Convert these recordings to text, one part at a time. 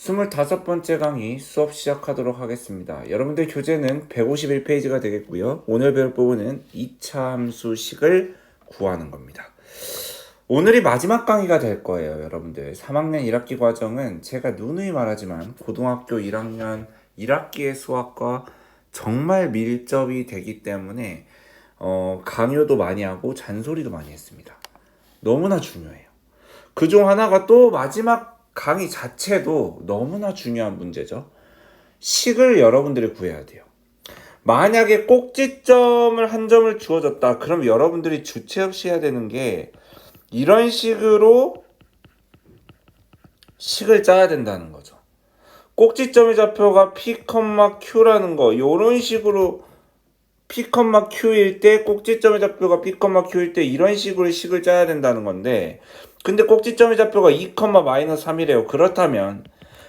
25번째 강의 수업 시작하도록 하겠습니다. 여러분들 교재는 151페이지가 되겠고요. 오늘 배울 부분은 2차 함수식을 구하는 겁니다. 오늘이 마지막 강의가 될 거예요. 여러분들 3학년 1학기 과정은 제가 누누이 말하지만 고등학교 1학년 1학기의 수학과 정말 밀접이 되기 때문에 강요도 많이 하고 잔소리도 많이 했습니다. 너무나 중요해요. 그중 하나가 또 마지막 강의 자체도 너무나 중요한 문제죠. 식을 여러분들이 구해야 돼요. 만약에 꼭지점을 한 점을 주어졌다. 그럼 여러분들이 주체없이 해야 되는 게 이런 식으로 식을 짜야 된다는 거죠. 꼭지점의 좌표가 P, Q라는 거 이런 식으로 P, Q일 때 꼭지점의 좌표가 P, Q일 때 이런 식으로 식을 짜야 된다는 건데 근데 꼭지점의 좌표가 2,-3이래요. 그렇다면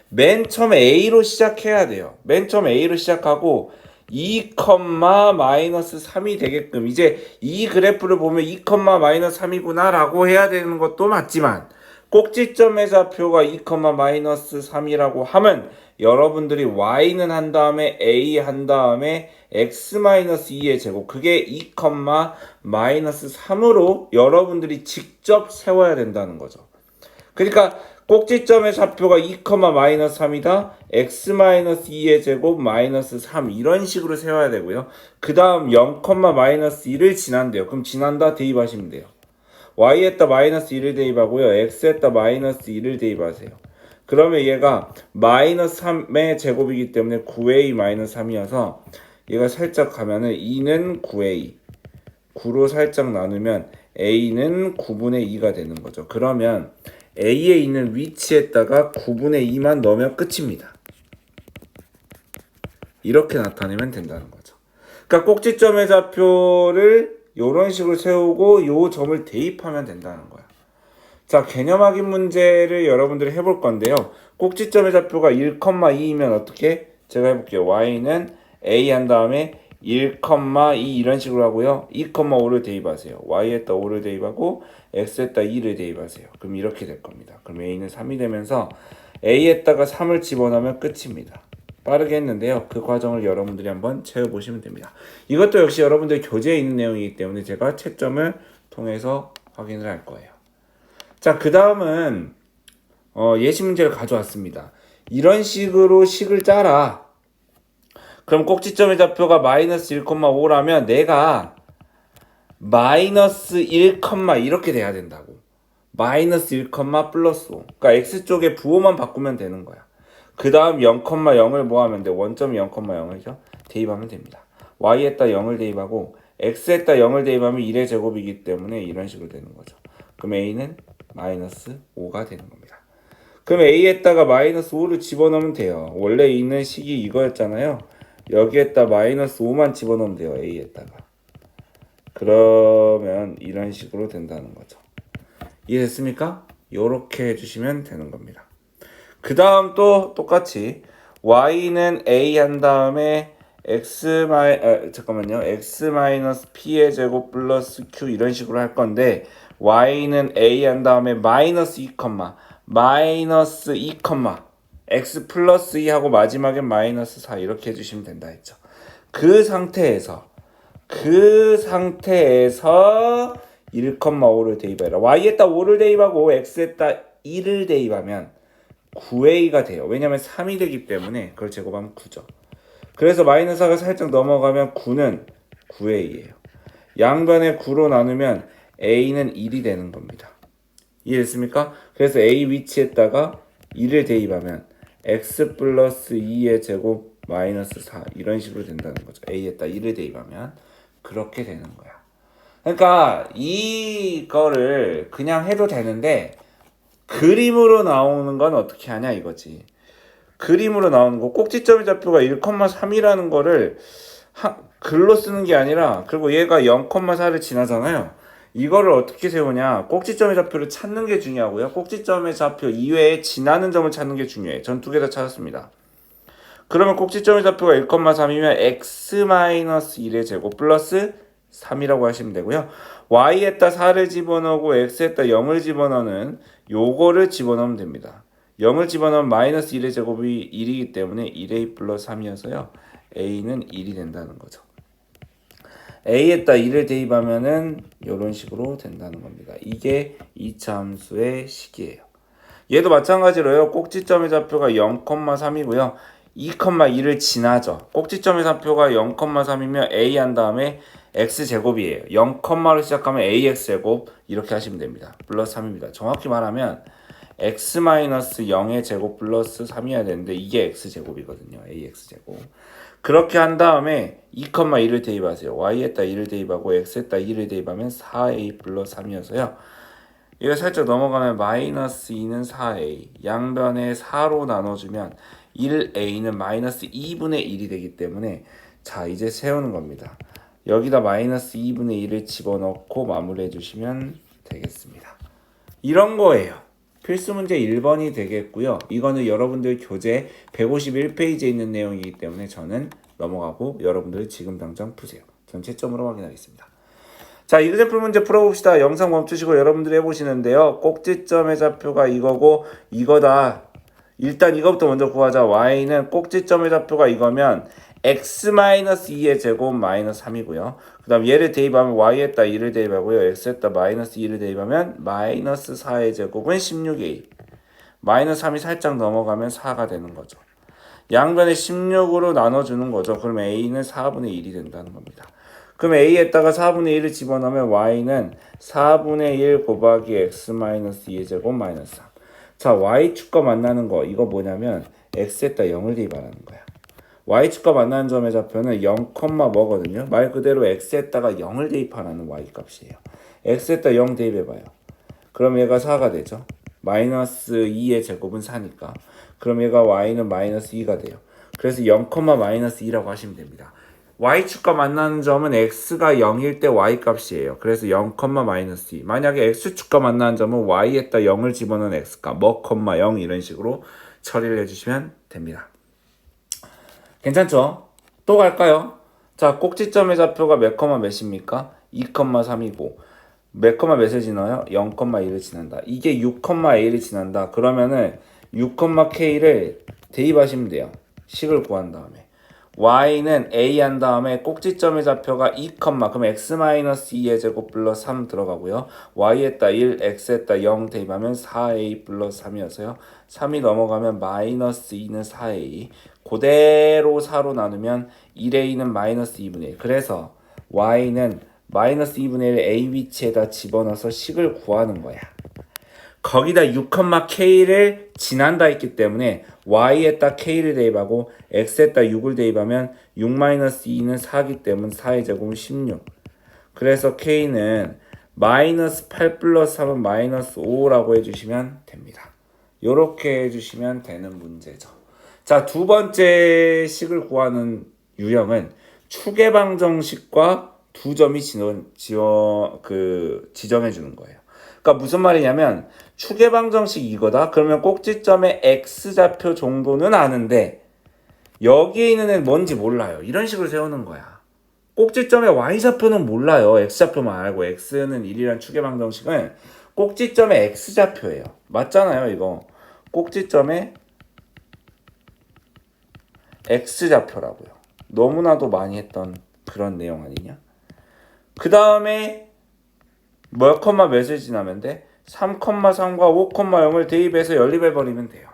맨 처음에 A로 시작해야 돼요. 맨 처음에 A로 시작하고 2,-3이 되게끔 이제 이 그래프를 보면 2,-3이구나 라고 해야 되는 것도 맞지만 꼭지점의 좌표가 2,-3이라고 하면 여러분들이 y는 한 다음에 a 한 다음에 x-2의 제곱 그게 2,-3으로 여러분들이 직접 세워야 된다는 거죠. 그러니까 꼭지점의 좌표가 2,-3이다. x-2의 제곱 마이너스 3 이런 식으로 세워야 되고요. 그 다음 0,-1을 지난대요. 그럼 지난다 대입하시면 돼요. y에다 마이너스 1을 대입하고요. x에다 마이너스 1을 대입하세요. 그러면 얘가 마이너스 3의 제곱이기 때문에 9a 마이너스 3이어서 얘가 살짝 가면은 2는 9a 9로 살짝 나누면 a는 9분의 2가 되는 거죠. 그러면 a에 있는 위치에다가 9분의 2만 넣으면 끝입니다. 이렇게 나타내면 된다는 거죠. 그러니까 꼭지점의 좌표를 이런 식으로 세우고 이 점을 대입하면 된다는 거야. 자, 개념 확인 문제를 여러분들이 해볼 건데요. 꼭지점의 좌표가 1,2이면 어떻게? 제가 해볼게요. y는 a 한 다음에 1,2 이런 식으로 하고요. 2,5를 대입하세요. y에다 5를 대입하고 x에다 2를 대입하세요. 그럼 이렇게 될 겁니다. 그럼 a는 3이 되면서 a에다가 3을 집어넣으면 끝입니다. 빠르게 했는데요. 그 과정을 여러분들이 한번 채워보시면 됩니다. 이것도 역시 여러분들 교재에 있는 내용이기 때문에 제가 채점을 통해서 확인을 할 거예요. 자, 그 다음은 예시 문제를 가져왔습니다. 이런 식으로 식을 짜라. 그럼 꼭지점의 좌표가 마이너스 1,5라면 내가 마이너스 1, 이렇게 돼야 된다고. 마이너스 1, 플러스 5. 그러니까 x쪽에 부호만 바꾸면 되는 거야. 그 다음 0,0을 뭐 하면 돼? 원점이 0,0이죠? 대입하면 됩니다. y에다 0을 대입하고 x에다 0을 대입하면 1의 제곱이기 때문에 이런 식으로 되는 거죠. 그럼 a는 마이너스 5가 되는 겁니다. 그럼 a에다가 마이너스 5를 집어넣으면 돼요. 원래 있는 식이 이거였잖아요. 여기에다 마이너스 5만 집어넣으면 돼요. a에다가. 그러면 이런 식으로 된다는 거죠. 이해됐습니까? 요렇게 해주시면 되는 겁니다. 그 다음 또 똑같이 y는 a 한 다음에 x p의 제곱 플러스 q 이런 식으로 할 건데 y는 a 한 다음에 마이너스 2, 마이너스 2, x 플러스 2 하고 마지막에 마이너스 4 이렇게 해주시면 된다 했죠. 그 상태에서 1,5를 대입해라. y에다 5를 대입하고 x에다 2를 대입하면 9a가 돼요. 왜냐면 3이 되기 때문에 그걸 제곱하면 9죠. 그래서 마이너스 4가 살짝 넘어가면 9는 9a예요. 양변에 9로 나누면 a는 1이 되는 겁니다. 이해됐습니까? 그래서 a 위치에다가 2를 대입하면 x 플러스 2의 제곱 마이너스 4 이런 식으로 된다는 거죠. a에다 1을 대입하면 그렇게 되는 거야. 그러니까 이거를 그냥 해도 되는데 그림으로 나오는 건 어떻게 하냐 이거지. 그림으로 나오는 거 꼭지점의 좌표가 1,3이라는 거를 글로 쓰는 게 아니라 그리고 얘가 0,4를 지나잖아요. 이거를 어떻게 세우냐. 꼭지점의 좌표를 찾는 게 중요하고요. 꼭지점의 좌표 이외에 지나는 점을 찾는 게 중요해요. 전 두 개 다 찾았습니다. 그러면 꼭지점의 좌표가 1,3이면 x-1의 제곱 플러스 3이라고 하시면 되고요. y에다 4를 집어넣고 x에다 0을 집어넣는 요거를 집어넣으면 됩니다. 0을 집어넣으면 마이너스 1의 제곱이 1이기 때문에 1a 플러스 3이어서요. a는 1이 된다는 거죠. a에다 1을 대입하면은 이런 식으로 된다는 겁니다. 이게 2차 함수의 식이에요. 얘도 마찬가지로요. 꼭지점의 좌표가 0,3이고요. 2,2를 지나죠. 꼭지점의 좌표가 0,3이면 a 한 다음에 x제곱이에요. 0,로 시작하면 ax제곱 이렇게 하시면 됩니다. 플러스 3입니다. 정확히 말하면 x-0의 제곱 플러스 3이어야 되는데 이게 x제곱이거든요. ax제곱. 그렇게 한 다음에 2,1을 대입하세요. y에다 1을 대입하고 x에다 1을 대입하면 4a 플러스 3이어서요. 이거 살짝 넘어가면 마이너스 2는 4a 양변에 4로 나눠주면 1a는 마이너스 2분의 1이 되기 때문에 자 이제 세우는 겁니다. 여기다 마이너스 2분의 1을 집어넣고 마무리해 주시면 되겠습니다. 이런 거예요. 필수 문제 1번이 되겠고요. 이거는 여러분들 교재 151페이지에 있는 내용이기 때문에 저는 넘어가고 여러분들 지금 당장 푸세요. 전체점으로 확인하겠습니다. 자, 이그샘플 문제 풀어봅시다. 영상 멈추시고 여러분들이 해보시는데요. 꼭지점의 좌표가 이거고 이거다. 일단 이거부터 먼저 구하자. y는 꼭지점의 좌표가 이거면 x-2의 제곱 마이너스 3이고요. 그 다음 얘를 대입하면 y에다 1을 대입하고요. x에다 마이너스 2를 대입하면 마이너스 4의 제곱은 16a. 마이너스 3이 살짝 넘어가면 4가 되는 거죠. 양변에 16으로 나눠주는 거죠. 그럼 a는 4분의 1이 된다는 겁니다. 그럼 a에다가 4분의 1을 집어넣으면 y는 4분의 1 곱하기 x-2의 제곱 마이너스 3. 자, y축과 만나는 거 이거 뭐냐면 x에다 0을 대입하라는 거야. y축과 만나는 점의 좌표는 0, 뭐거든요. 말 그대로 x에다가 0을 대입하라는 y값이에요. x에다 0 대입해봐요. 그럼 얘가 4가 되죠. 마이너스 2의 제곱은 4니까. 그럼 얘가 y는 마이너스 2가 돼요. 그래서 0, 마이너스 2라고 하시면 됩니다. y축과 만나는 점은 x가 0일 때 y값이에요. 그래서 0, 마이너스 2. 만약에 x축과 만나는 점은 y에다 0을 집어넣은 x값, 0 이런 식으로 처리를 해주시면 됩니다. 괜찮죠? 또 갈까요? 자, 꼭지점의 좌표가 몇입니까? 2,3이고 몇을 지나요? 0,1을 지난다. 이게 6,a를 지난다. 그러면은 6,k를 대입하시면 돼요. 식을 구한 다음에 y는 a 한 다음에 꼭지점의 좌표가 2, 그럼 x-2의 제곱 플러스 3 들어가고요. y에다 1, x에다 0 대입하면 4a 플러스 3이어서요. 3이 넘어가면 마이너스 2는 4a. 그대로 4로 나누면 1a는 마이너스 2분의 1. 그래서 y는 마이너스 2분의 1 a 위치에다 집어넣어서 식을 구하는 거야. 거기다 6,k를 지난다 했기 때문에 y에다 k를 대입하고 x에다 6을 대입하면 6-2는 4기 때문에 4의 제곱은 16. 그래서 k는 마이너스 8 플러스 3은 마이너스 5라고 해주시면 됩니다. 이렇게 해주시면 되는 문제죠. 자, 두 번째 식을 구하는 유형은 추계방정식과 두 점이 지정해 주는 거예요. 그러니까 무슨 말이냐면 추계방정식 이거다. 그러면 꼭지점의 x좌표 정도는 아는데 여기에 있는 애는 뭔지 몰라요. 이런 식으로 세우는 거야. 꼭지점의 y좌표는 몰라요. x좌표만 알고 x는 1이란 추계방정식은 꼭지점의 x좌표예요. 맞잖아요, 이거. 꼭지점의 x좌표라고요. 너무나도 많이 했던 그런 내용 아니냐? 그 다음에 몇을 지나면 돼? 3,3과 5,0을 대입해서 연립해버리면 돼요.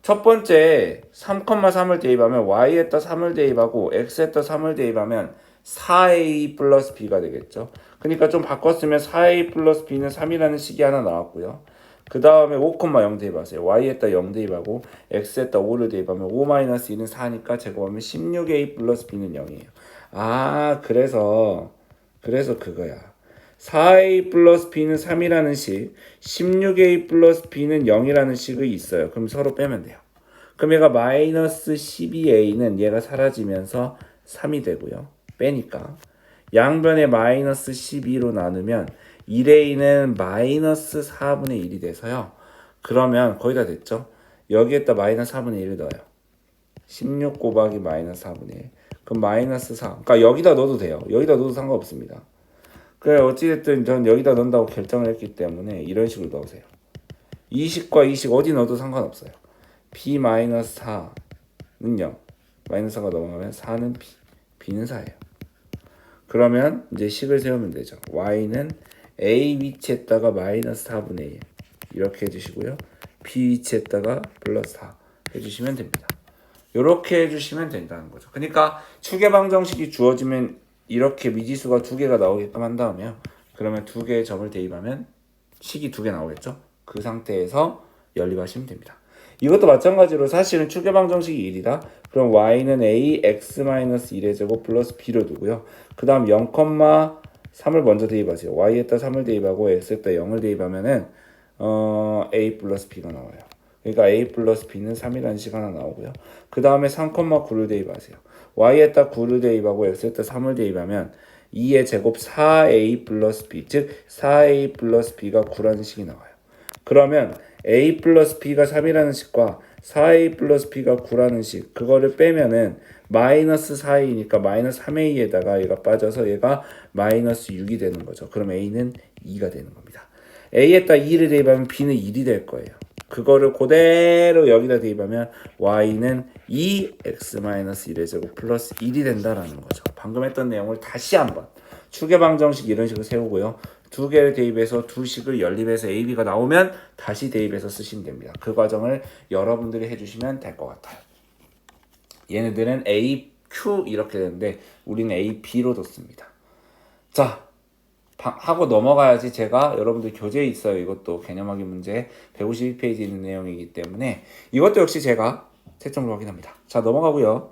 첫 번째 3,3을 대입하면 y에다 3을 대입하고 x에다 3을 대입하면 4a 플러스 b가 되겠죠. 그러니까 좀 바꿨으면 4a 플러스 b는 3이라는 식이 하나 나왔고요. 그 다음에 5,0 대입하세요. y에다 0 대입하고 x에다 5를 대입하면 5-2는 4니까 제곱하면 16a 플러스 b는 0이에요. 아, 그래서 그거야. 4a 플러스 b는 3이라는 식, 16a 플러스 b는 0이라는 식이 있어요. 그럼 서로 빼면 돼요. 그럼 얘가 마이너스 12a는 얘가 사라지면서 3이 되고요. 빼니까. 양변에 마이너스 12로 나누면 1a는 마이너스 4분의 1이 돼서요. 그러면 거의 다 됐죠? 여기에다 마이너스 4분의 1을 넣어요. 16 곱하기 마이너스 4분의 1. 그럼 마이너스 4. 그러니까 여기다 넣어도 돼요. 여기다 넣어도 상관없습니다. 그래, 어찌됐든 전 여기다 넣는다고 결정을 했기 때문에 이런 식으로 넣으세요. 이 식과 이 식 어디 넣어도 상관없어요. b-4는 0. 마이너스 4가 넘어가면 4는 b. b는 4예요. 그러면 이제 식을 세우면 되죠. y는 a 위치에다가 마이너스 4분의 1 이렇게 해주시고요. b 위치에다가 플러스 4 해주시면 됩니다. 이렇게 해주시면 된다는 거죠. 그러니까 추계방정식이 주어지면 이렇게 미지수가 두 개가 나오게끔 한 다음에요. 그러면 두 개의 점을 대입하면 식이 두 개 나오겠죠. 그 상태에서 연립하시면 됩니다. 이것도 마찬가지로 사실은 추계방정식이 1이다. 그럼 y는 a x-1의 제곱 플러스 b로 두고요. 그 다음 0,3을 먼저 대입하세요. y에다 3을 대입하고 x에다 0을 대입하면은 a 플러스 b가 나와요. 그러니까 a 플러스 b는 3이라는 식 하나 나오고요. 그 다음에 3,9를 대입하세요. y에다 9를 대입하고 x에다 3을 대입하면 2의 제곱 4a 플러스 b, 즉 4a 플러스 b가 9라는 식이 나와요. 그러면 a 플러스 b가 3이라는 식과 4a 플러스 b가 9라는 식, 그거를 빼면은 마이너스 4a니까 마이너스 3a에다가 얘가 빠져서 얘가 마이너스 6이 되는 거죠. 그럼 a는 2가 되는 겁니다. a에다 2를 대입하면 b는 1이 될 거예요. 그거를 그대로 여기다 대입하면 y는 2x-1의 제곱 플러스 1이 된다라는 거죠. 방금 했던 내용을 다시 한번 추계방정식 이런 식으로 세우고요. 두 개를 대입해서 두 식을 연립해서 AB가 나오면 다시 대입해서 쓰시면 됩니다. 그 과정을 여러분들이 해주시면 될 것 같아요. 얘네들은 AQ 이렇게 되는데 우리는 AB로 뒀습니다. 자, 하고 넘어가야지. 제가 여러분들 교재에 있어요. 이것도 개념하기 문제 152페이지에 있는 내용이기 때문에 이것도 역시 제가 채점을 확인합니다. 자, 넘어가고요.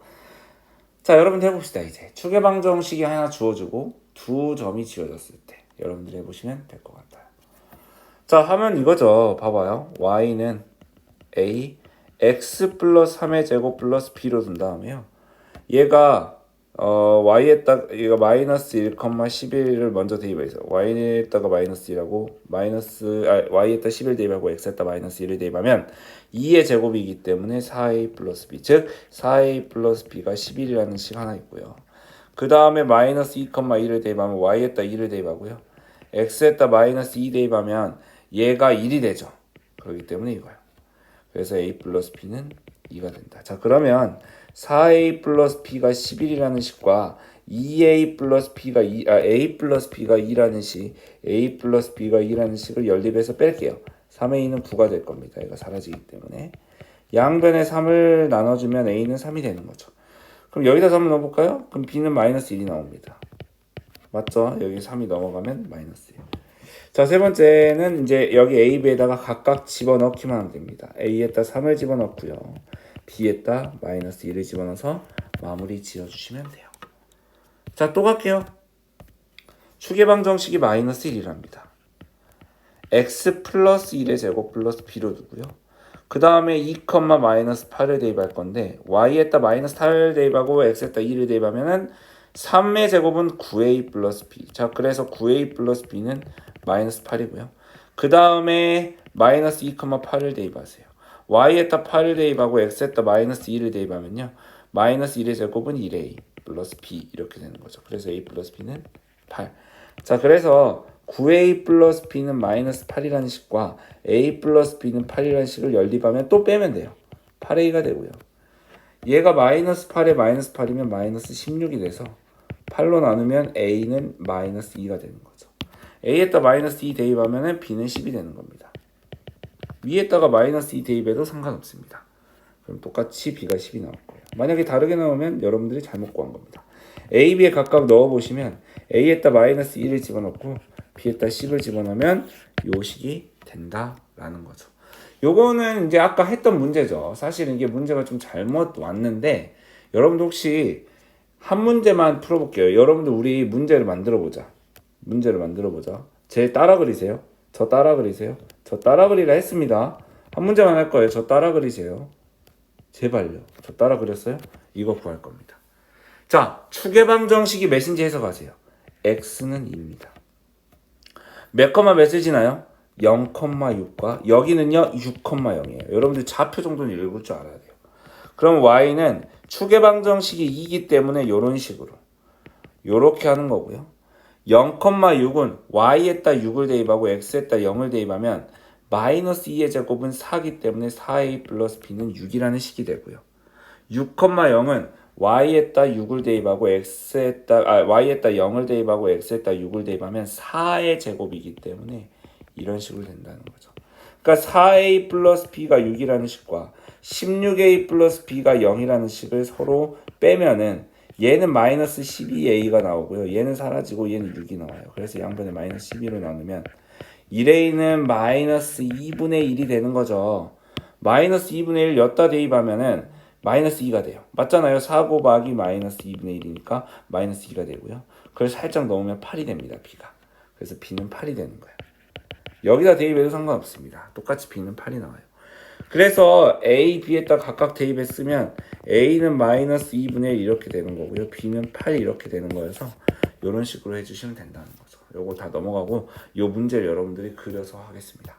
자, 여러분들 해봅시다. 이제 추계방정식이 하나 주어지고 두 점이 지어졌을 때 여러분들 해보시면 될 것 같아요. 자, 하면 이거죠. 봐봐요. y는 a x 플러스 3의 제곱 플러스 b로 둔 다음에요. 얘가 y에다가 얘가 마이너스 1,11을 먼저 대입해서 y에다가 마이너스 1하고 y에다 11 대입하고 x에다 마이너스 1을 대입하면 2의 제곱이기 때문에 4a 플러스 b, 즉 4a 플러스 b가 11이라는 식 하나 있고요. 그 다음에 마이너스 2,1을 대입하면 y에다 2를 대입하고요. x에다 마이너스 2 대입하면 얘가 1이 되죠. 그렇기 때문에 이거예요. 그래서 a 플러스 b는 2가 된다. 자, 그러면 4a 플러스 b가 11이라는 식과 2a 플러스 b가 a 플러스 b가 2라는 식, a 플러스 b가 2라는 식을 연립해서 뺄게요. 3의 2는 9가 될 겁니다. 얘가 사라지기 때문에. 양변에 3을 나눠주면 a는 3이 되는 거죠. 그럼 여기다 3을 넣어볼까요? 그럼 b는 마이너스 1이 나옵니다. 맞죠? 여기 3이 넘어가면 마이너스 1. 자, 세 번째는 이제 여기 A, B에다가 각각 집어넣기만 하면 됩니다. A에다 3을 집어넣고요. B에다 마이너스 1을 집어넣어서 마무리 지어주시면 돼요. 자, 또 갈게요. 추계방정식이 마이너스 1이랍니다. x 플러스 1의 제곱 플러스 b로 두고요. 그 다음에 2, 마이너스 8을 대입할 건데 y에다 마이너스 8을 대입하고 x에다 2를 대입하면은 3의 제곱은 9a 플러스 b. 자, 그래서 9a 플러스 b는 마이너스 8이고요. 그 다음에 마이너스 2,8을 대입하세요. y에다 8을 대입하고 x에다 마이너스 2를 대입하면요. 마이너스 1의 제곱은 1a 플러스 b 이렇게 되는 거죠. 그래서 a 플러스 b는 8. 자, 그래서 9a 플러스 b는 마이너스 8이라는 식과 a 플러스 b는 8이라는 식을 연립하면 또 빼면 돼요. 8a가 되고요. 얘가 마이너스 8에 마이너스 8이면 마이너스 16이 돼서 8로 나누면 a는 마이너스 2가 되는 거죠. a에다 마이너스 2 대입하면 b는 10이 되는 겁니다. 위에다가 마이너스 2 대입해도 상관없습니다. 그럼 똑같이 b가 10이 나올 거예요. 만약에 다르게 나오면 여러분들이 잘못 구한 겁니다. a, b에 각각 넣어보시면 a에다 마이너스 1을 집어넣고 b에다 10을 집어넣으면 요 식이 된다라는 거죠. 요거는 이제 아까 했던 문제죠. 사실은 이게 문제가 좀 잘못 왔는데 여러분들 혹시 한 문제만 풀어볼게요. 여러분들 우리 문제를 만들어보자. 제 따라 그리세요. 저 따라 그리세요. 저 따라 그리라 했습니다. 한 문제만 할 거예요. 저 따라 그리세요. 제발요. 저 따라 그렸어요? 이거 구할 겁니다. 자, 추계방정식이 몇인지 해석하세요. x는 2입니다. 몇 컴마 몇을 지나요? 0,6과 여기는요 6,0이에요. 여러분들 좌표 정도는 읽을 줄 알아야 돼요. 그럼 y는 추계방정식이 2이기 때문에 이런 식으로 요렇게 하는 거고요. 0,6은 y에다 6을 대입하고 x에다 0을 대입하면 마이너스 2의 제곱은 4기 때문에 4a 플러스 b는 6이라는 식이 되고요. 6,0은 y에다 6을 대입하고 y에다 0을 대입하고 x에다 6을 대입하면 4의 제곱이기 때문에 이런 식으로 된다는 거죠. 그러니까 4a 플러스 b가 6이라는 식과 16a 플러스 b가 0이라는 식을 서로 빼면은 얘는 마이너스 12a가 나오고요. 얘는 사라지고 얘는 6이 나와요. 그래서 양변에 마이너스 12로 나누면 1a는 마이너스 2분의 1이 되는 거죠. 마이너스 2분의 1 엿다 대입하면은 마이너스 2가 돼요. 맞잖아요. 4 곱하기 마이너스 2분의 1이니까 마이너스 2가 되고요. 그걸 살짝 넣으면 8이 됩니다. b가. 그래서 b는 8이 되는 거예요. 여기다 대입해도 상관없습니다. 똑같이 b는 8이 나와요. 그래서 a, b에다 각각 대입했으면 a는 마이너스 2분의 1 이렇게 되는 거고요. b는 8 이렇게 되는 거여서 이런 식으로 해주시면 된다는 거죠. 요거 다 넘어가고 요 문제를 여러분들이 그려서 하겠습니다.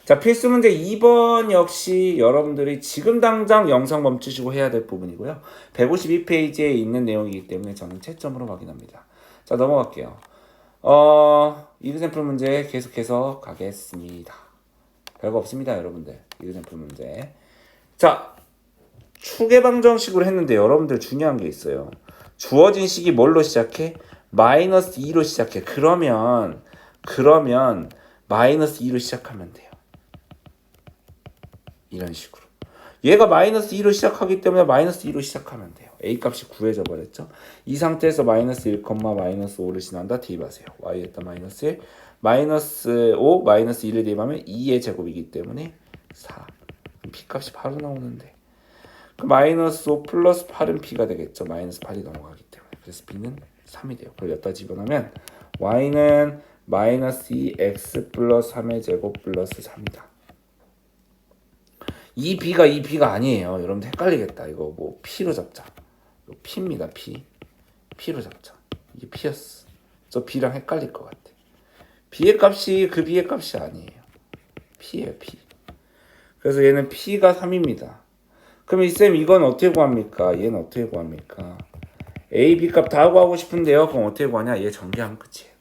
자, 필수 문제 2번 역시 여러분들이 지금 당장 영상 멈추시고 해야 될 부분이고요. 152페이지에 있는 내용이기 때문에 저는 채점으로 확인합니다. 자, 넘어갈게요. 이그샘플 문제 계속해서 가겠습니다. 별거 없습니다, 여러분들. 이그샘플 문제. 자, 추계방정식으로 했는데 여러분들 중요한 게 있어요. 주어진 식이 뭘로 시작해? 마이너스 2로 시작해. 그러면 마이너스 2로 시작하면 돼요. 이런 식으로. 얘가 마이너스 2로 시작하기 때문에 마이너스 2로 시작하면 돼요. a 값이 구해져 버렸죠. 이 상태에서 마이너스 1, 마이너스 5를 지난다 대입하세요. y에다 마이너스 1, 마이너스 5, 마이너스 1을 대입하면 2의 제곱이기 때문에 4. b 값이 바로 나오는데. 그 마이너스 5 플러스 8은 b가 되겠죠. 마이너스 8이 넘어가기 때문에. 그래서 b는 3이 돼요. 그걸 여기다 집어넣으면 y는 마이너스 2x 플러스 3의 제곱 플러스 3이다. 이 b가 아니에요. 여러분들 헷갈리겠다. 이거 뭐 p로 잡자. 이거 p입니다. p로 잡자. 이게 p였어. 저 b랑 헷갈릴 것 같아. b의 값이 그 b의 값이 아니에요. p예요. p. 그래서 얘는 p가 3입니다. 그럼 이쌤 이건 어떻게 구합니까? 얘는 어떻게 구합니까? a, b 값 다 구하고 싶은데요. 그럼 어떻게 구하냐? 얘 전개하면 끝이에요.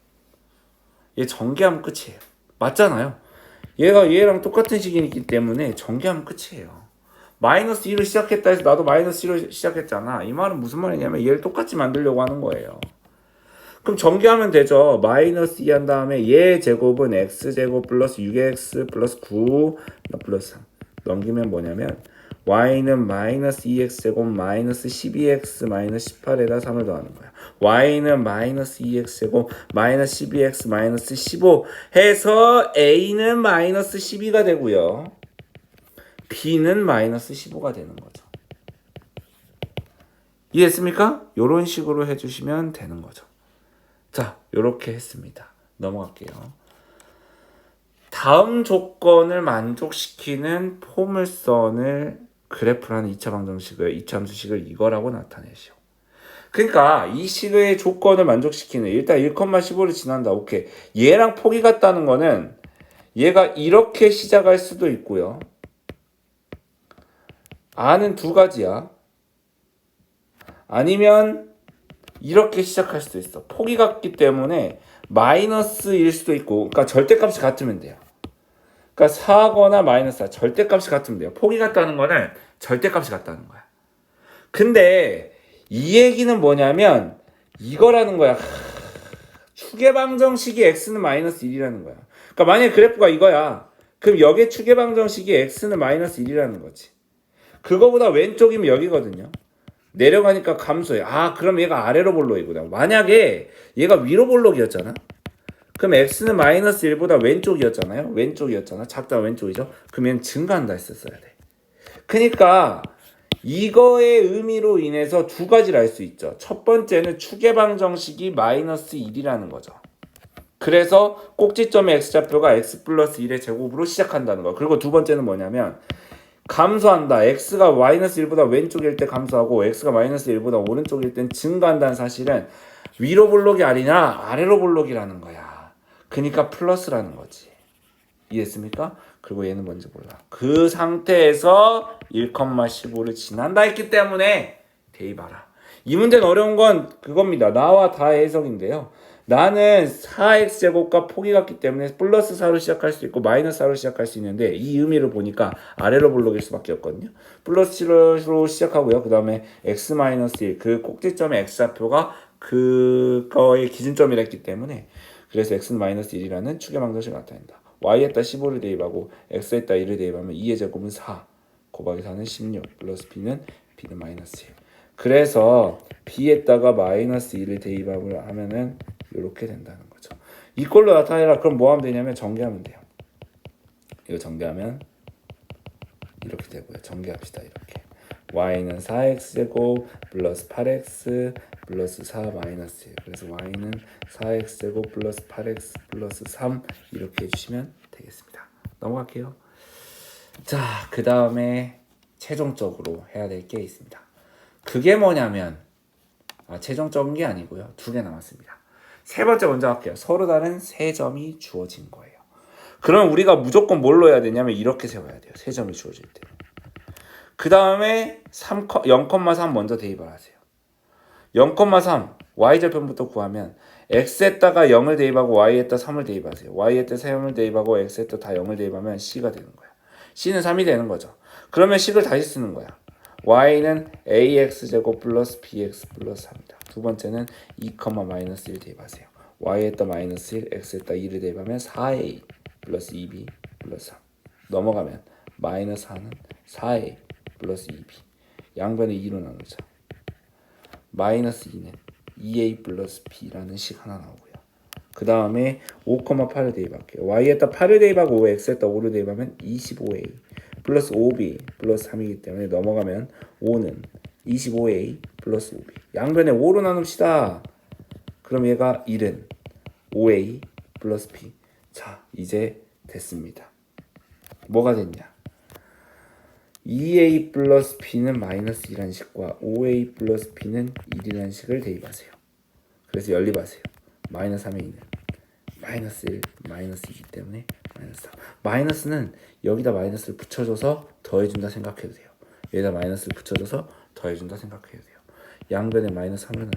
얘 전개하면 끝이에요. 맞잖아요. 얘가 얘랑 똑같은 식이기 때문에 전개하면 끝이에요. 마이너스 2로 시작했다 해서 나도 마이너스 2로 시작했잖아. 이 말은 무슨 말이냐면 얘를 똑같이 만들려고 하는 거예요. 그럼 전개하면 되죠. 마이너스 2 한 다음에 얘 제곱은 x제곱 플러스 6x 플러스 9 플러스 3 넘기면 뭐냐면 y는 마이너스 2x제곱 마이너스 12x 마이너스 18에다 3을 더하는 거야. y는 마이너스 2x제곱 마이너스 12x 마이너스 15 해서 a는 마이너스 12가 되고요. b는 마이너스 15가 되는 거죠. 이해했습니까? 이런 식으로 해주시면 되는 거죠. 자, 이렇게 했습니다. 넘어갈게요. 다음 조건을 만족시키는 포물선을 그래프라는 2차 방정식을 2차 함수식을 이거라고 나타내시오. 그러니까 이 식의 조건을 만족시키는 일단 1,15를 지난다. 오케이. 얘랑 폭이 같다는 거는 얘가 이렇게 시작할 수도 있고요. 아는 두 가지야. 아니면 이렇게 시작할 수도 있어. 폭이 같기 때문에 마이너스일 수도 있고, 그러니까 절대값이 같으면 돼요. 그러니까 4거나 마이너스 4 절대값이 같으면 돼요. 폭이 같다는 거는 절대값이 같다는 거야. 근데 이 얘기는 뭐냐면 이거라는 거야. 추계방정식이 x는 마이너스 1이라는 거야. 그러니까 만약에 그래프가 이거야. 그럼 여기에 추계방정식이 x는 마이너스 1이라는 거지. 그거보다 왼쪽이면 여기거든요. 내려가니까 감소해. 아, 그럼 얘가 아래로 볼록이구나. 만약에 얘가 위로 볼록이었잖아. 그럼 x는 마이너스 1보다 왼쪽이었잖아요. 왼쪽이었잖아. 작다 왼쪽이죠. 그럼 얘는 증가한다 했었어야 돼. 그러니까 이거의 의미로 인해서 두 가지를 알 수 있죠. 첫 번째는 추계방정식이 마이너스 1이라는 거죠. 그래서 꼭지점의 x좌표가 x 플러스 1의 제곱으로 시작한다는 거. 그리고 두 번째는 뭐냐면 감소한다. x가 마이너스 1보다 왼쪽일 때 감소하고 x가 마이너스 1보다 오른쪽일 땐 증가한다는 사실은 위로 볼록이 아니라 아래로 볼록이라는 거야. 그러니까 플러스라는 거지. 이해했습니까? 그리고 얘는 뭔지 몰라. 그 상태에서 1,15를 지난다 했기 때문에 대입하라. 이 문제는 어려운 건 그겁니다. 나와 다의 해석인데요. 나는 4x제곱과 폭이 같기 때문에 플러스 4로 시작할 수 있고 마이너스 4로 시작할 수 있는데 이 의미를 보니까 아래로 볼록일 수밖에 없거든요. 플러스 7로 시작하고요. 그 다음에 x-1 그 꼭지점의 x좌표가 그거의 기준점이랬기 때문에 그래서 x-1이라는 축의 방정식을 나타낸다. y에다 15를 대입하고 x에다 1을 대입하면 2의 제곱은 4 곱하기 4는 16 플러스 b는 마이너스 1. 그래서 b에다가 마이너스 2를 대입을 하면은 이렇게 된다는 거죠. 이꼴로 나타내라. 그럼 뭐 하면 되냐면 전개하면 돼요. 이거 전개하면 이렇게 되고요. 전개합시다. 이렇게 y는 4x제곱 플러스 8x 플러스 4 마이너스 1. 그래서 y는 4x제곱 플러스 8x 플러스 3 이렇게 해주시면 되겠습니다. 넘어갈게요. 자, 그 다음에 최종적으로 해야 될 게 있습니다. 그게 뭐냐면 최종적인 게 아니고요. 2개 남았습니다. 세 번째 먼저 할게요. 서로 다른 세 점이 주어진 거예요. 그럼 우리가 무조건 뭘로 해야 되냐면 이렇게 세워야 돼요. 세 점이 주어질 때. 그 다음에 0,3 먼저 대입을 하세요. 0,3 y절편부터 구하면 x에다가 0을 대입하고 y에다 3을 대입하세요. y에다 3을 대입하고 x에다 다 0을 대입하면 c가 되는 거야. c는 3이 되는 거죠. 그러면 식을 다시 쓰는 거야. y는 ax제곱 플러스 bx 플러스 3이다. 두 번째는 2, 마이너스 1 대입하세요. y에다 마이너스 1, x에다 2를 대입하면 4a 플러스 2b 플러스 3. 넘어가면 마이너스 4는 4a 플러스 2b. 양변을 2로 나누자. 마이너스 2는 2a 플러스 b라는 식 하나 나오고요. 그 다음에 5,8을 대입할게요. y에다 8을 대입하고 x에다 5를 대입하면 25a 플러스 5b 플러스 3이기 때문에 넘어가면 5는 25a 플러스 5b. 양변에 5로 나눕시다. 그럼 얘가 1은 5a 플러스 b. 자, 이제 됐습니다. 뭐가 됐냐? 2a 플러스 b는 마이너스 2라는 식과 5a 플러스 b는 1이라는 식을 대입하세요. 그래서 연립하세요. 마이너스 3의 2는 마이너스 1, 마이너스 2이기 때문에 마이너스 3. 마이너스는 여기다 마이너스를 붙여줘서 더해준다 생각해도 돼요. 여기다 마이너스를 붙여줘서 더해준다 생각해도 돼요. 양변에 마이너스 3을 넣어요.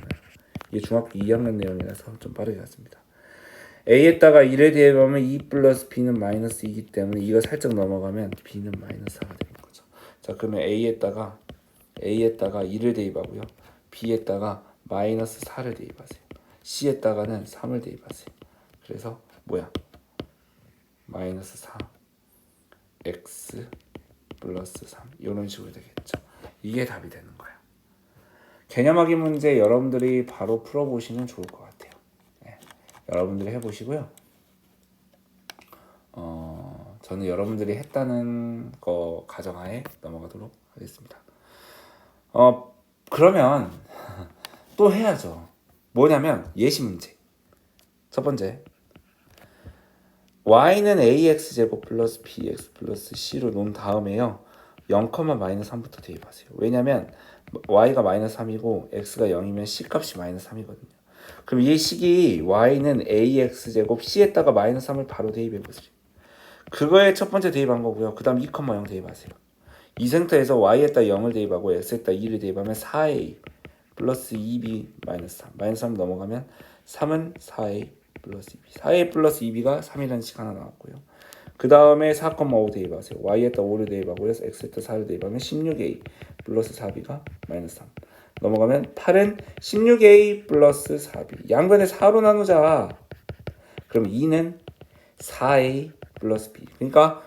이게 중학교 2학년 내용이라서 좀 빠르게 갔습니다. a에다가 1에 대입하면 2 플러스 b는 마이너스 2이기 때문에 이거 살짝 넘어가면 b는 마이너스 4가 되는 거죠. 자, 그러면 a에다가 2를 대입하고요. b에다가 마이너스 4를 대입하세요. c에다가는 3을 대입하세요. 그래서 뭐야? 마이너스 4 x 플러스 3 이런 식으로 되겠죠. 이게 답이 되는 거야. 개념하기 문제 여러분들이 바로 풀어보시면 좋을 것 같아요. 네. 여러분들이 해보시고요. 저는 여러분들이 했다는 거 가정하에 넘어가도록 하겠습니다. 그러면 또 해야죠. 뭐냐면 예시 문제. 첫 번째. y는 ax제곱 플러스 bx 플러스 c로 놓은 다음에요. 0, 마이너스 3부터 대입하세요. 왜냐면 y가 마이너스 3이고 x가 0이면 c 값이 마이너스 3이거든요. 그럼 이 식이 y는 ax제곱 c에다가 마이너스 3을 바로 대입해보세요. 그거에 첫 번째 대입한 거고요. 그 다음 2, 0 대입하세요. 이 상태에서 y에다 0을 대입하고 x에다 2를 대입하면 4a 플러스 2b 마이너스 3. 마이너스 3 넘어가면 3은 4a 플러스 2b. 4a 플러스 2b가 3이라는 식 하나 나왔고요. 그 다음에 4,5 대입하세요. y에다 5를 대입하고 x에다 4를 대입하면 16a 플러스 4b가 마이너스 3. 넘어가면 8은 16a 플러스 4b. 양변에 4로 나누자. 그럼 2는 4a 플러스 b. 그러니까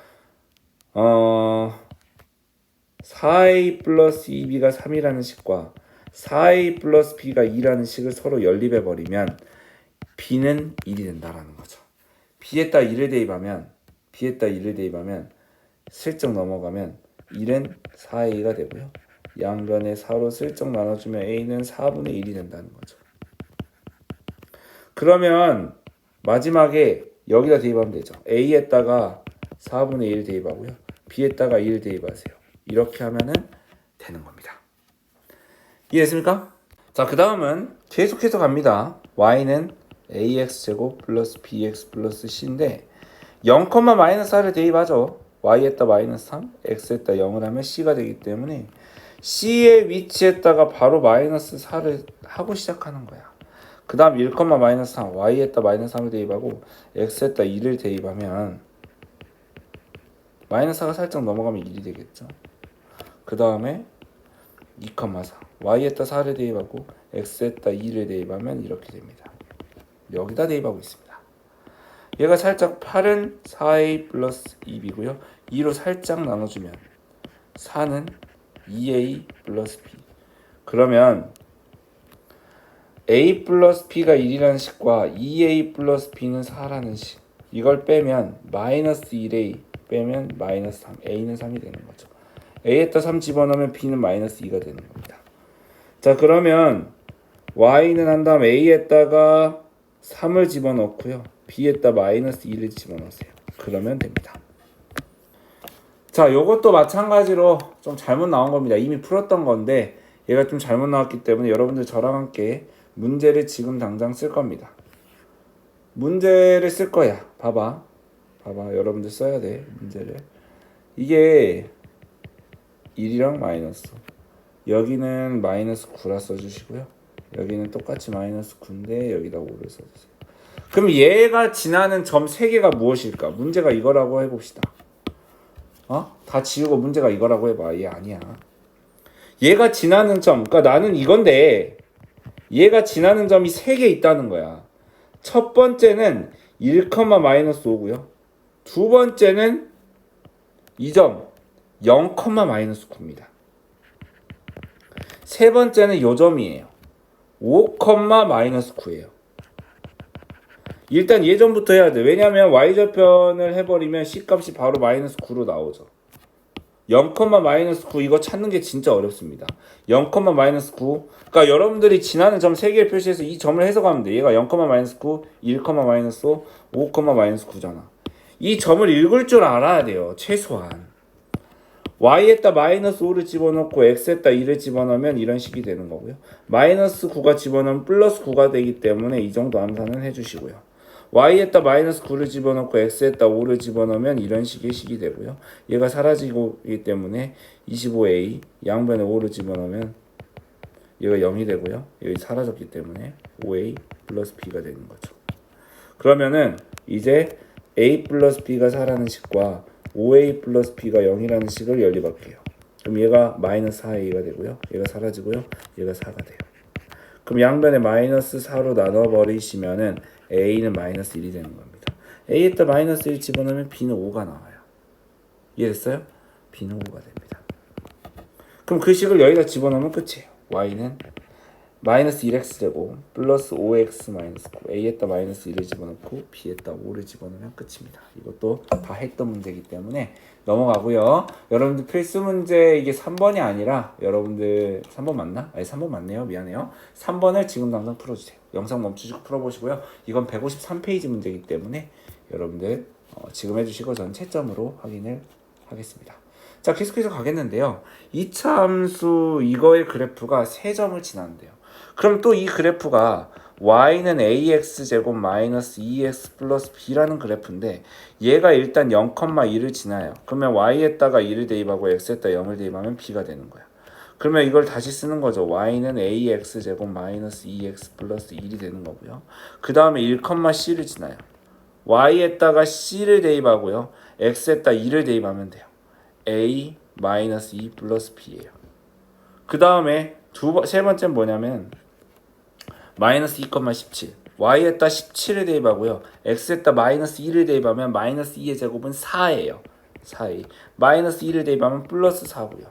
4a 플러스 2b가 3이라는 식과 4a 플러스 b가 2라는 식을 서로 연립해버리면 b는 1이 된다라는 거죠. b에다 1을 대입하면 슬쩍 넘어가면 1은 4a가 되고요. 양변에 4로 슬쩍 나눠주면 a는 4분의 1이 된다는 거죠. 그러면 마지막에 여기다 대입하면 되죠. a에다가 4분의 1 대입하고요. b에다가 1 대입하세요. 이렇게 하면은 되는 겁니다. 이해했습니까? 자, 그 다음은 계속해서 갑니다. y는 ax제곱 플러스 bx 플러스 c인데 0, 마이너스 4를 대입하죠. y에다 마이너스 3, x에다 0을 하면 c가 되기 때문에 c의 위치에다가 바로 마이너스 4를 하고 시작하는 거야. 그 다음 1, 마이너스 3 y에다 마이너스 3을 대입하고 x에다 2를 대입하면 마이너스 4가 살짝 넘어가면 1이 되겠죠. 그 다음에 2, 4 y에다 4를 대입하고 x에다 2를 대입하면 이렇게 됩니다. 여기다 대입하고 있습니다. 얘가 살짝 8은 4a 플러스 2b고요. 2로 살짝 나눠주면 4는 2a 플러스 b. 그러면 a 플러스 b가 1이라는 식과 2a 플러스 b는 4라는 식, 이걸 빼면 마이너스 1a 빼면 마이너스 3, a는 3이 되는 거죠. a에다 3 집어넣으면 b는 마이너스 2가 되는 겁니다. 자, 그러면 y는 한 다음 a에다가 3을 집어넣고요. b에다 마이너스 2를 집어넣으세요. 그러면 됩니다. 자, 요것도 마찬가지로 좀 잘못 나온 겁니다. 이미 풀었던 건데 얘가 좀 잘못 나왔기 때문에 여러분들 저랑 함께 문제를 지금 당장 쓸 겁니다. 문제를 쓸 거야. 봐봐 여러분들 써야 돼. 문제를. 이게 1이랑 마이너스, 여기는 마이너스 9라 써주시고요. 여기는 똑같이 마이너스 9인데 여기다 5를 써주세요. 그럼 얘가 지나는 점 3개가 무엇일까? 문제가 이거라고 해봅시다. 다 지우고 문제가 이거라고 해봐. 얘 아니야. 얘가 지나는 점, 그러니까 나는 이건데 얘가 지나는 점이 3개 있다는 거야. 첫 번째는 1, 마이너스 5고요. 두 번째는 이 점 0, 마이너스 9입니다. 세 번째는 요 점이에요. 5, 마이너스 9예요. 일단 예전부터 해야 돼. 왜냐면 y절편을 해버리면 c값이 바로 마이너스 9로 나오죠. 0, 마이너스 9 이거 찾는 게 진짜 어렵습니다. 0, 마이너스 9. 그러니까 여러분들이 지나는 점 3개를 표시해서 이 점을 해석하면 돼. 얘가 0, 마이너스 9, 1, 마이너스 5, 5, 마이너스 9잖아. 이 점을 읽을 줄 알아야 돼요. 최소한. y에다 마이너스 5를 집어넣고 x에다 2를 집어넣으면 이런 식이 되는 거고요. 마이너스 9가 집어넣으면 플러스 9가 되기 때문에 이 정도 암산은 해주시고요. y에다 마이너스 9를 집어넣고 x에다 5를 집어넣으면 이런 식의 식이 되고요. 얘가 사라지기 때문에 25a 양변에 5를 집어넣으면 얘가 0이 되고요. 여기 사라졌기 때문에 5a 플러스 b가 되는 거죠. 그러면은 이제 a 플러스 b가 4라는 식과 5a 플러스 b가 0이라는 식을 연립할게요. 그럼 얘가 마이너스 4a가 되고요. 얘가 사라지고요. 얘가 4가 돼요. 그럼 양변에 마이너스 4로 나눠버리시면은 a는 마이너스 1이 되는 겁니다. a에다 마이너스 1 집어넣으면 b는 5가 나와요. 이해됐어요? b는 5가 됩니다. 그럼 그 식을 여기다 집어넣으면 끝이에요. y는 마이너스 1x제곱 플러스 5x 마이너스 9 a에다 마이너스 1을 집어넣고 b에다 5를 집어넣으면 끝입니다. 이것도 다 했던 문제이기 때문에 넘어가고요. 여러분들 필수 문제 이게 3번이 아니라 여러분들 3번 맞나? 아니 3번 맞네요. 미안해요. 3번을 지금 당장 풀어주세요. 영상 멈추시고 풀어보시고요. 이건 153페이지 문제이기 때문에 여러분들 지금 해주시고 전 채점으로 확인을 하겠습니다. 자, 계속해서 가겠는데요. 이차 함수 이거의 그래프가 3점을 지나는데요. 그럼 또 이 그래프가 y는 ax제곱 마이너스 2x 플러스 b라는 그래프인데 얘가 일단 0, 1을 지나요. 그러면 y에다가 2를 대입하고 x에다가 0을 대입하면 b가 되는 거야. 그러면 이걸 다시 쓰는 거죠. y는 ax제곱 마이너스 2x 플러스 1이 되는 거고요. 그 다음에 1, c를 지나요. y에다가 c를 대입하고요. x에다가 2를 대입하면 돼요. a 마이너스 2 플러스 b예요. 그 다음에 세 번째는 뭐냐면 마이너스 2,17 y에다 17을 대입하고요. x에다 마이너스 2를 대입하면 마이너스 2의 제곱은 4예요. 4a 마이너스 2를 대입하면 플러스 4고요.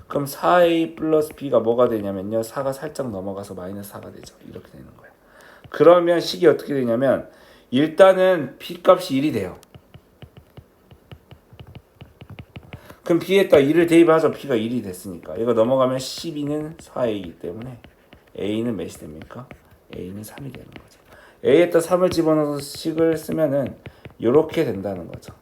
그럼 4a 플러스 b가 뭐가 되냐면요. 4가 살짝 넘어가서 마이너스 4가 되죠. 이렇게 되는 거예요. 그러면 식이 어떻게 되냐면 일단은 b 값이 1이 돼요. 그럼 b에다 2를 대입하죠. b가 1이 됐으니까. 이거 넘어가면 12는 4a이기 때문에 a는 몇이 됩니까? a는 3이 되는 거죠. a에다 3을 집어넣어서 식을 쓰면은 이렇게 된다는 거죠.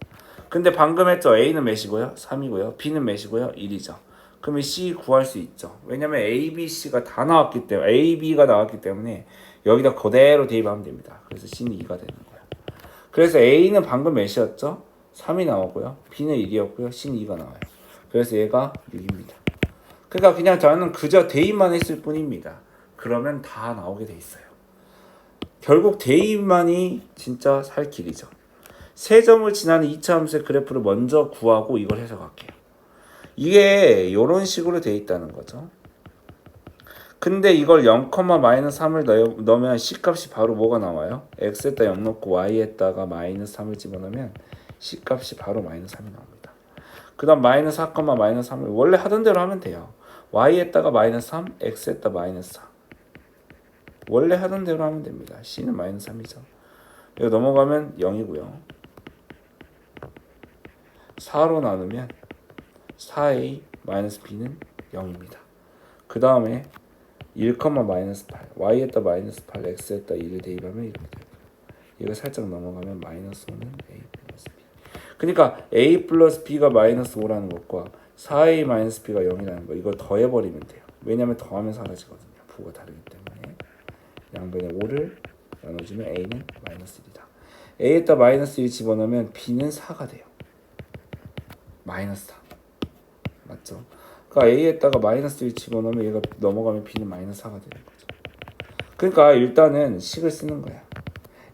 근데 방금 했죠. a는 몇이고요? 3이고요. b는 몇이고요? 1이죠. 그러면 c 구할 수 있죠. 왜냐면 a, b, c가 다 나왔기 때문에 a, b가 나왔기 때문에 여기다 그대로 대입하면 됩니다. 그래서 c는 2가 되는 거예요. 그래서 a는 방금 몇이었죠? 3이 나오고요. b는 1이었고요. c는 2가 나와요. 그래서 얘가 6입니다. 그러니까 그냥 저는 그저 대입만 했을 뿐입니다. 그러면 다 나오게 돼 있어요. 결국 대입만이 진짜 살 길이죠. 세 점을 지나는 2차 함수의 그래프를 먼저 구하고 이걸 해석할게요. 이게 이런 식으로 돼 있다는 거죠. 근데 이걸 0, -3을 넣으면 C값이 바로 뭐가 나와요? X에다 0 넣고 Y에다가 -3을 집어넣으면 C값이 바로 -3이 나옵니다. 그 다음 -4, -3을 원래 하던 대로 하면 돼요. Y에다가 -3, X에다 -4. 원래 하던 대로 하면 됩니다. C는 -3이죠. 이거 넘어가면 0이고요. 4로 나누면 4a -b는 0입니다. 그 다음에 1, -8 y에다 -8 x에다 1을 대입하면 이렇게 돼요. 얘가 살짝 넘어가면 -5는 a 플러스 b. 그러니까 a 플러스 b가 -5라는 것과 4a b가 0이라는 거 이거 더해버리면 돼요. 왜냐하면 더하면 사라지거든요. 부호가 다르기 때문에 양변에 5를 나눠주면 a는 -1이다. a에다 -1 집어넣으면 b는 4가 돼요. -4 맞죠? 그러니까 a에다가 -1 집어넣으면 얘가 넘어가면 b는 -4가 되는 거죠. 그러니까 일단은 식을 쓰는 거야.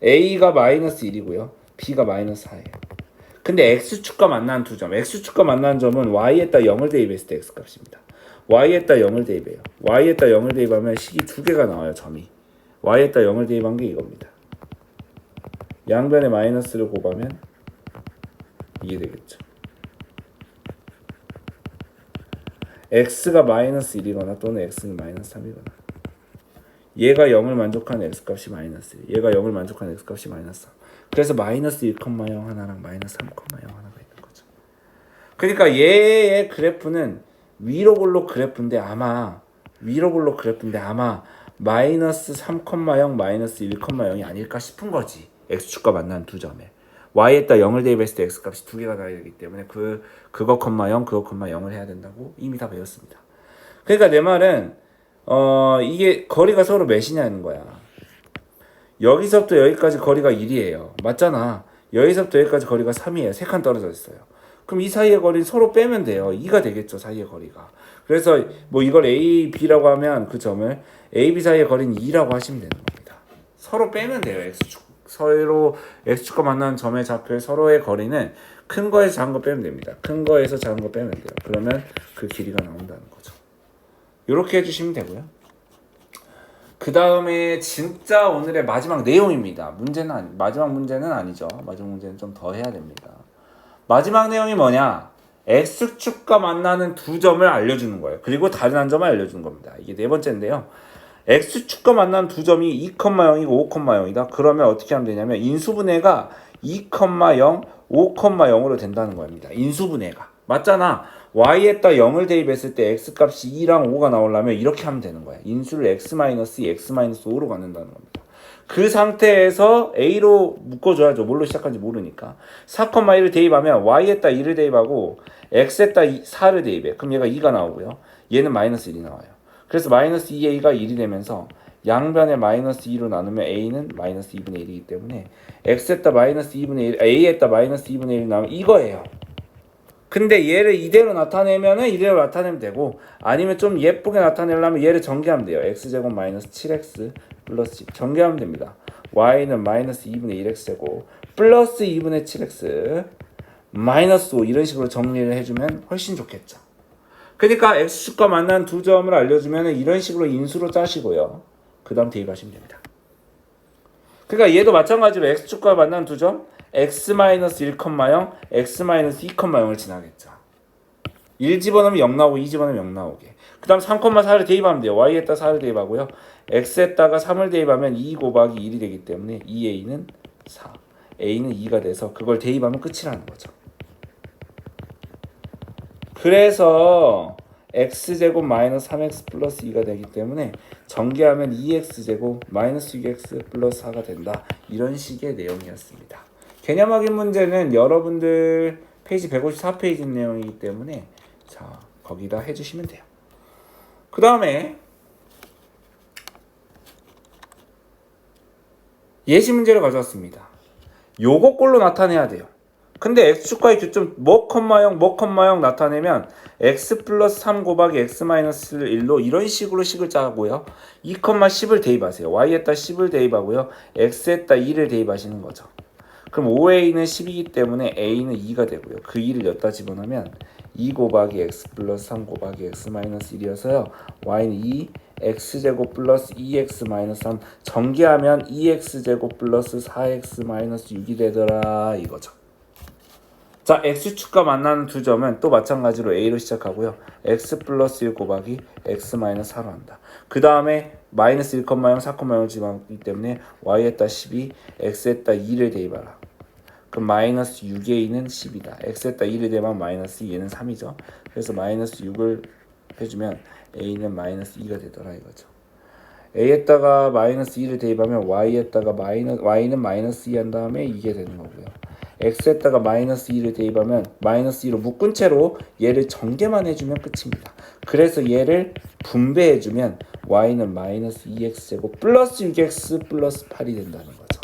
a가 -1이고요. b가 -4예요. 근데 x축과 만나는 두 점. x축과 만나는 점은 y에다 0을 대입했을 때 x값입니다. y에다 0을 대입해요. y에다 0을 대입하면 식이 두 개가 나와요. 점이. y에다 0을 대입한 게 이겁니다. 양변에 마이너스를 곱하면 이게 되겠죠. x가 -1이거나 또는 x는 -3이거나 얘가 0을 만족하는 x값이 -1 얘가 0을 만족하는 x값이 -3 그래서 -1,0 하나랑 -3,0 하나가 있는 거죠. 그러니까 얘의 그래프는 위로 볼록 그래프인데 아마 -3,0 -1,0이 아닐까 싶은 거지. x축과 만나는 두 점에 y에다 0을 대입했을 때 x값이 두 개가 나야 되기 때문에 그거, 0을 해야 된다고 이미 다 배웠습니다. 그러니까 내 말은 이게 거리가 서로 몇이냐는 거야. 여기서부터 여기까지 거리가 1이에요. 맞잖아. 여기서부터 여기까지 거리가 3이에요. 3칸 떨어져 있어요. 그럼 이 사이의 거리는 서로 빼면 돼요. 2가 되겠죠. 사이의 거리가. 그래서 뭐 이걸 A, B라고 하면 그 점을 A, B 사이의 거리는 2라고 하시면 되는 겁니다. 서로 빼면 돼요. X축. 서로 X축과 만나는 점의 좌표의 서로의 거리는 큰 거에서 작은 거 빼면 됩니다. 큰 거에서 작은 거 빼면 돼요. 그러면 그 길이가 나온다는 거죠. 이렇게 해주시면 되고요. 그 다음에 진짜 오늘의 마지막 내용입니다. 마지막 문제는 아니죠. 마지막 문제는 좀 더 해야 됩니다. 마지막 내용이 뭐냐? X축과 만나는 두 점을 알려주는 거예요. 그리고 다른 한 점을 알려주는 겁니다. 이게 네 번째인데요. X축과 만나는 두 점이 2,0이고 5,0이다. 그러면 어떻게 하면 되냐면 인수분해가 2,0, 5,0으로 된다는 겁니다. 인수분해가. 맞잖아. y에다 0을 대입했을 때 x값이 2랑 5가 나오려면 이렇게 하면 되는 거야. 인수를 x-2, x-5로 갖는다는 겁니다. 그 상태에서 a로 묶어줘야죠. 뭘로 시작한지 모르니까. 4,1을 대입하면 y에다 2를 대입하고 x에다 4를 대입해. 그럼 얘가 2가 나오고요. 얘는 -1이 나와요. 그래서 -2a가 1이 되면서 양변에 -2로 나누면 a는 -2분의 1이기 때문에 x에다 -2분의 1, a에다 -2분의 1이 나오면 이거예요. 근데 얘를 이대로 나타내면은 이대로 나타내면 되고 아니면 좀 예쁘게 나타내려면 얘를 전개하면 돼요. x제곱 -7x 플러스 10 전개하면 됩니다. y는 -2분의 1x제곱 플러스 2분의 7x 마이너스 5 이런 식으로 정리를 해주면 훨씬 좋겠죠. 그러니까 x축과 만난 두 점을 알려주면 이런 식으로 인수로 짜시고요. 그 다음 대입하시면 됩니다. 그러니까 얘도 마찬가지로 x축과 만난 두 점 x-1,0, x-2,0을 지나겠죠. 1 집어넣으면 0 나오고 2 집어넣으면 0 나오게. 그 다음 3,4를 대입하면 돼요. y에다 4를 대입하고요. x에다가 3을 대입하면 2 곱하기 1이 되기 때문에 2a는 4, a는 2가 돼서 그걸 대입하면 끝이라는 거죠. 그래서 x제곱 -3x 플러스 2가 되기 때문에 전개하면 2x제곱 -6x 플러스 4가 된다. 이런 식의 내용이었습니다. 개념 확인 문제는 여러분들 페이지 154페이지 내용이기 때문에 자 거기다 해주시면 돼요. 그 다음에 예시 문제를 가져왔습니다. 요거 꼴로 나타내야 돼요. 근데 x축과의 교점 뭐, 0 나타내면 x 플러스 3 곱하기 x 마이너스 1로 이런 식으로 식을 짜고요. 2, 10을 대입하세요. y에다 10을 대입하고요. x에다 2를 대입하시는 거죠. 그럼 5a는 10이기 때문에 a는 2가 되고요. 그 2를 여기다 집어넣으면 2 곱하기 x 플러스 3 곱하기 x 마이너스 1이어서요. y는 2 x제곱 플러스 2x 마이너스 3 전개하면 2x제곱 플러스 4x 마이너스 6이 되더라 이거죠. 자, x축과 만나는 두 점은 또 마찬가지로 a로 시작하고요. x 플러스 1 곱하기 x 마이너스 4로 한다. 그 다음에 마이너스 1, 0, 4, 0을 집어넣기 때문에 y에다 12, x에다 2를 대입하라. 그럼 마이너스 6a는 10이다. x에다 2를 대입하면 마이너스 2, 얘는 3이죠. 그래서 마이너스 6을 해주면 a는 마이너스 2가 되더라 이거죠. a에다가 마이너스 2를 대입하면 y는 마이너스 2 한 다음에 이게 되는 거고요. x에다가 마이너스 2를 대입하면 마이너스 2로 묶은 채로 얘를 전개만 해주면 끝입니다. 그래서 얘를 분배해주면 y는 마이너스 2x제곱 플러스 6x 플러스 8이 된다는 거죠.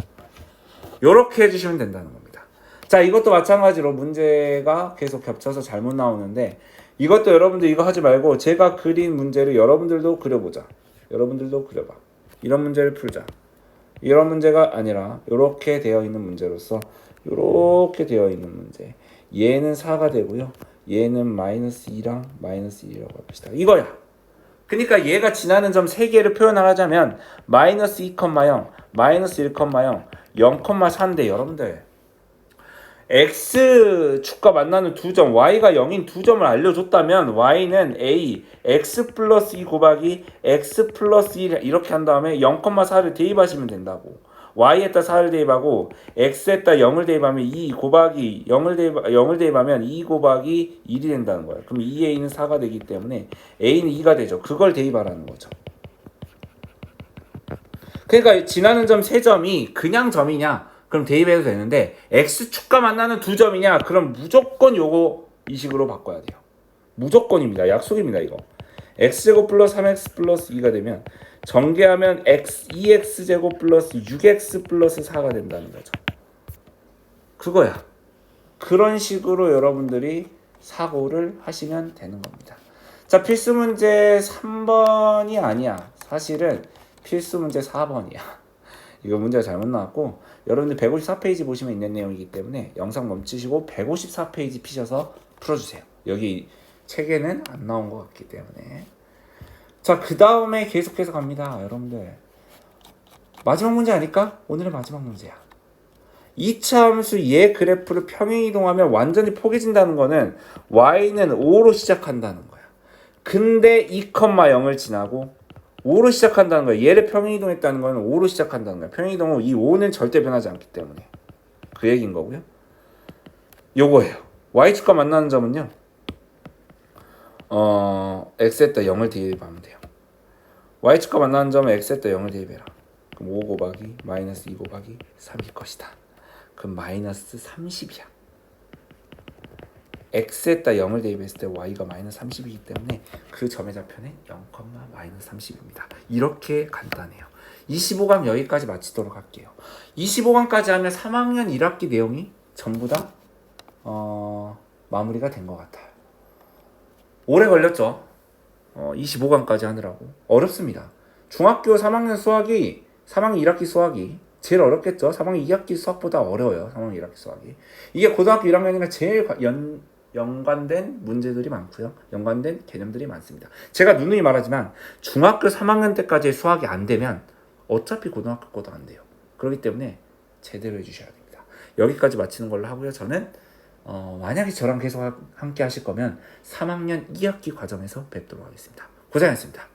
요렇게 해주시면 된다는 겁니다. 자, 이것도 마찬가지로 문제가 계속 겹쳐서 잘못 나오는데 이것도 여러분들 이거 하지 말고 제가 그린 문제를 여러분들도 그려보자. 여러분들도 그려봐. 이런 문제를 풀자. 이런 문제가 아니라 이렇게 되어 있는 문제로서 이렇게 되어 있는 문제. 얘는 4가 되고요. 얘는 마이너스 2랑 마이너스 1이라고 합시다. 이거야. 그러니까 얘가 지나는 점 3개를 표현하자면 마이너스 2,0, 마이너스 1,0, 0,4인데 여러분들 x축과 만나는 두 점, y가 0인 두 점을 알려줬다면 y는 a, x 플러스 2 곱하기 x 플러스 1 이렇게 한 다음에 0,4를 대입하시면 된다고. y에다 4를 대입하고 x에다 0을 대입하면 2 곱하기 0을 대입하면 2 곱하기 1이 된다는 거예요. 그럼 2a는 4가 되기 때문에 a는 2가 되죠. 그걸 대입하라는 거죠. 그러니까 지나는 점 3점이 그냥 점이냐? 그럼 대입해도 되는데 x축과 만나는 두 점이냐? 그럼 무조건 요거 이 식으로 바꿔야 돼요. 무조건입니다. 약속입니다. 이거. x제곱 플러스 3x 플러스 2가 되면 전개하면 2x제곱 플러스 6x 플러스 4가 된다는 거죠. 그거야. 그런 식으로 여러분들이 사고를 하시면 되는 겁니다. 자, 필수 문제 3번이 아니야. 사실은 필수 문제 4번이야. 이거 문제가 잘못 나왔고 여러분들 154페이지 보시면 있는 내용이기 때문에 영상 멈추시고 154페이지 피셔서 풀어주세요. 여기 책에는 안 나온 것 같기 때문에. 자, 그 다음에 계속해서 갑니다. 여러분들 마지막 문제 아닐까? 오늘의 마지막 문제야. 2차 함수 얘 그래프를 평행이동하면 완전히 포개진다는 거는 y는 5로 시작한다는 거야. 근데 2,0을 지나고 5로 시작한다는 거야. 얘를 평행이동했다는 거는 5로 시작한다는 거야. 평행이동은 이 5는 절대 변하지 않기 때문에 그 얘기인 거고요. 요거예요. y축과 만나는 점은요. x에다 0을 대입하면 돼요. y축과 만나는 점은 x에다 0을 대입해라. 그럼 5 곱하기 마이너스 2 곱하기 3일 것이다. 그럼 마이너스 30이야. x에다 0을 대입했을 때 y가 마이너스 30이기 때문에 그 점의 좌표는 0, 마이너스 30입니다. 이렇게 간단해요. 25강 여기까지 마치도록 할게요. 25강까지 하면 3학년 1학기 내용이 전부 다 마무리가 된 것 같아요. 오래 걸렸죠. 25강까지 하느라고. 어렵습니다. 중학교 3학년 수학이 3학년 1학기 수학이 제일 어렵겠죠. 3학년 2학기 수학보다 어려워요. 3학년 1학기 수학이. 이게 고등학교 1학년이랑 제일 연관된 문제들이 많고요. 연관된 개념들이 많습니다. 제가 누누이 말하지만 중학교 3학년 때까지의 수학이 안 되면 어차피 고등학교 거도 안 돼요. 그렇기 때문에 제대로 해주셔야 됩니다. 여기까지 마치는 걸로 하고요. 저는 만약에 저랑 계속 함께 하실 거면 3학년 2학기 과정에서 뵙도록 하겠습니다. 고생하셨습니다.